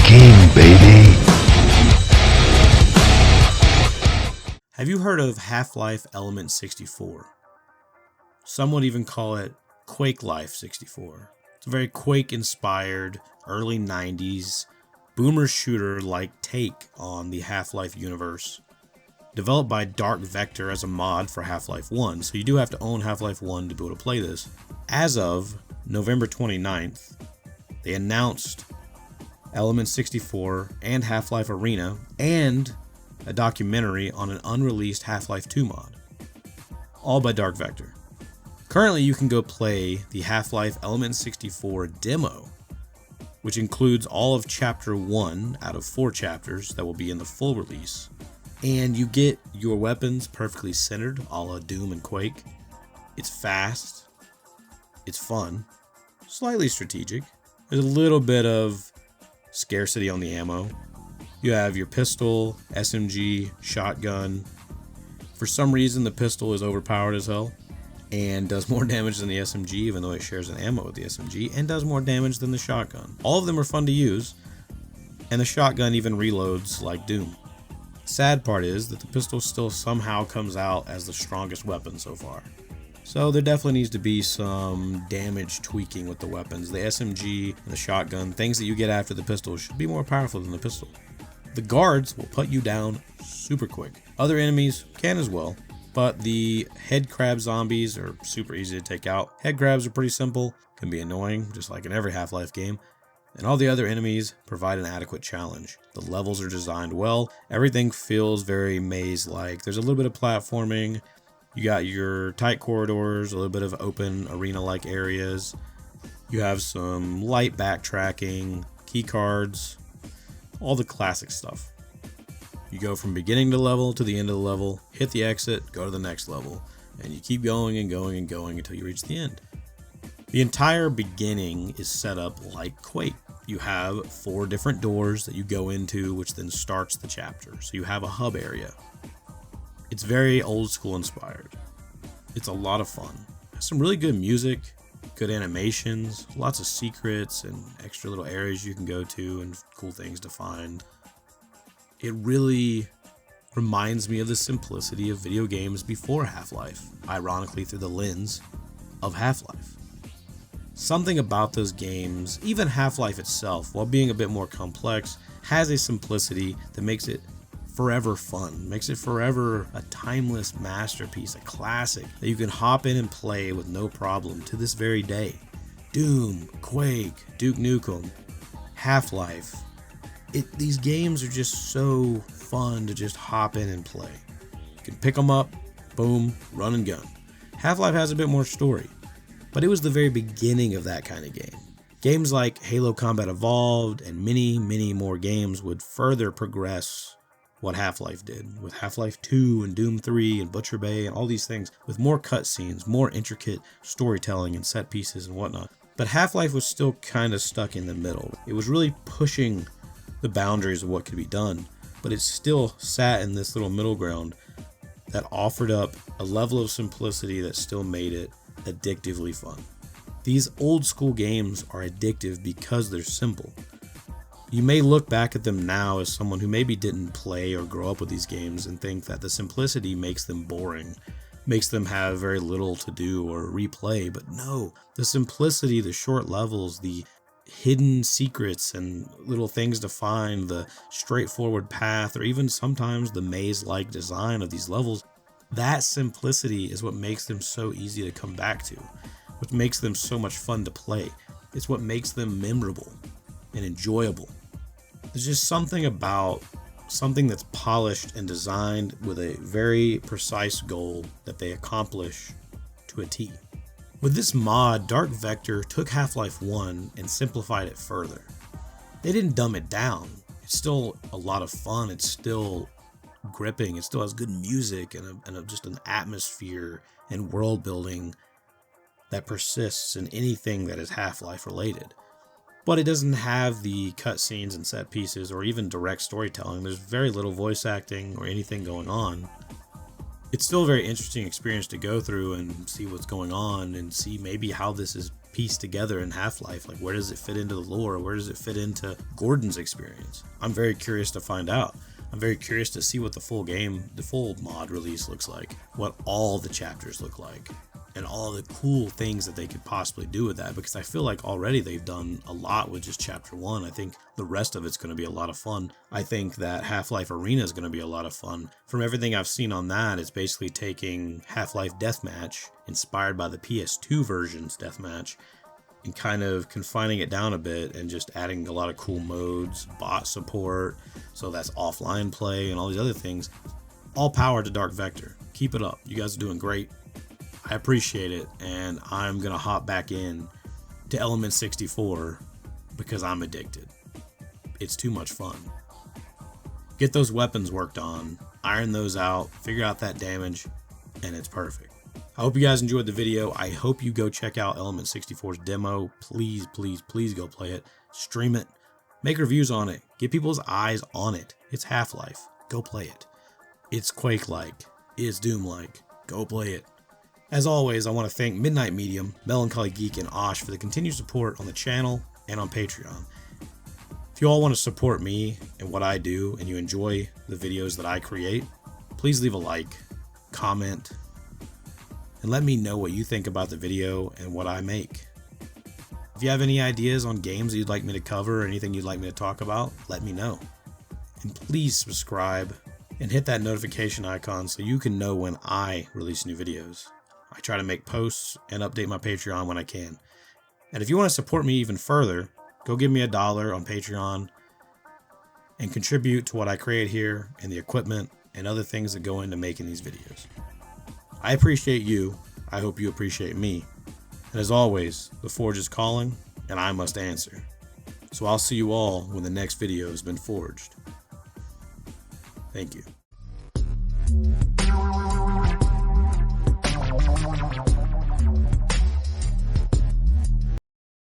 king, baby. Have you heard of Half-Life Element 64? Some would even call it Quake Life 64. It's a very Quake-inspired, early 90s, boomer shooter-like take on the Half-Life universe. Developed by Dark Vector as a mod for Half-Life 1, so you do have to own Half-Life 1 to be able to play this. As of November 29th, they announced Element 64 and Half-Life Arena, and a documentary on an unreleased Half-Life 2 mod. All by Dark Vector. Currently, you can go play the Half-Life Element 64 demo, which includes all of Chapter 1 out of 4 chapters that will be in the full release. And you get your weapons perfectly centered, a la Doom and Quake. It's fast. It's fun. Slightly strategic. There's a little bit of scarcity on the ammo. You have your pistol, SMG, shotgun. For some reason, the pistol is overpowered as hell and does more damage than the SMG, even though it shares an ammo with the SMG, and does more damage than the shotgun. All of them are fun to use, and the shotgun even reloads like Doom. Sad part is that the pistol still somehow comes out as the strongest weapon so far. So there definitely needs to be some damage tweaking with the weapons. The SMG and the shotgun, things that you get after the pistol, should be more powerful than the pistol. The guards will put you down super quick. Other enemies can as well, but the head crab zombies are super easy to take out. Head crabs are pretty simple, can be annoying, just like in every Half-Life game. And all the other enemies provide an adequate challenge. The levels are designed well. Everything feels very maze-like. There's a little bit of platforming. You got your tight corridors, a little bit of open arena-like areas. You have some light backtracking, key cards, all the classic stuff. You go from beginning to level to the end of the level, hit the exit, go to the next level, and you keep going and going and going until you reach the end. The entire beginning is set up like Quake. You have 4 different doors that you go into, which then starts the chapter. So you have a hub area. It's very old school inspired. It's a lot of fun. Has some really good music, good animations, lots of secrets and extra little areas you can go to and cool things to find. It really reminds me of the simplicity of video games before Half-Life, ironically through the lens of Half-Life. Something about those games, even Half-Life itself, while being a bit more complex, has a simplicity that makes it forever fun, makes it forever a timeless masterpiece, a classic that you can hop in and play with no problem to this very day. Doom, Quake, Duke Nukem, Half-Life. These games are just so fun to just hop in and play. You can pick them up, boom, run and gun. Half-Life has a bit more story, but it was the very beginning of that kind of game. Games like Halo Combat Evolved and many more games would further progress what Half-Life did, with Half-Life 2 and Doom 3 and Butcher Bay and all these things, with more cutscenes, more intricate storytelling and set pieces and whatnot. But Half-Life was still kind of stuck in the middle. It was really pushing the boundaries of what could be done, but it still sat in this little middle ground that offered up a level of simplicity that still made it addictively fun. These old school games are addictive because they're simple. You may look back at them now as someone who maybe didn't play or grow up with these games and think that the simplicity makes them boring, makes them have very little to do or replay, but no, the simplicity, the short levels, the hidden secrets and little things to find, the straightforward path, or even sometimes the maze-like design of these levels, that simplicity is what makes them so easy to come back to, what makes them so much fun to play. It's what makes them memorable and enjoyable. There's just something about something that's polished and designed with a very precise goal that they accomplish to a T. With this mod, Dark Vector took Half-Life 1 and simplified it further. They didn't dumb it down. It's still a lot of fun. It's still gripping. It still has good music and just an atmosphere and world building that persists in anything that is Half-Life related. But it doesn't have the cutscenes and set pieces or even direct storytelling. There's very little voice acting or anything going on. It's still a very interesting experience to go through and see what's going on and see maybe how this is pieced together in Half-Life. Like, where does it fit into the lore? Where does it fit into Gordon's experience? I'm very curious to find out. I'm very curious to see what the full mod release looks like, what all the chapters look like, and all the cool things that they could possibly do with that, because I feel like already they've done a lot with just chapter 1. I think the rest of it's going to be a lot of fun. I think that Half-Life Arena is going to be a lot of fun. From everything I've seen on that, it's basically taking Half-Life Deathmatch, inspired by the PS2 version's Deathmatch, and kind of confining it down a bit and just adding a lot of cool modes, bot support, so that's offline play and all these other things. All power to Dark Vector. Keep it up. You guys are doing great. I appreciate it, and I'm gonna hop back in to Element 64 because I'm addicted. It's too much fun. Get those weapons worked on, iron those out, figure out that damage, and it's perfect. I hope you guys enjoyed the video. I hope you go check out Element 64's demo. Please, please, please go play it. Stream it. Make reviews on it. Get people's eyes on it. It's Half-Life. Go play it. It's Quake-like. It's Doom-like. Go play it. As always, I want to thank Midnight Medium, Melancholy Geek, and Osh for the continued support on the channel and on Patreon. If you all want to support me and what I do, and you enjoy the videos that I create, please leave a like, comment, and let me know what you think about the video and what I make. If you have any ideas on games that you'd like me to cover or anything you'd like me to talk about, let me know. And please subscribe and hit that notification icon so you can know when I release new videos. I try to make posts and update my Patreon when I can. And if you want to support me even further, go give me $1 on Patreon and contribute to what I create here and the equipment and other things that go into making these videos. I appreciate you. I hope you appreciate me. And as always, the Forge is calling and I must answer. So I'll see you all when the next video has been forged. Thank you.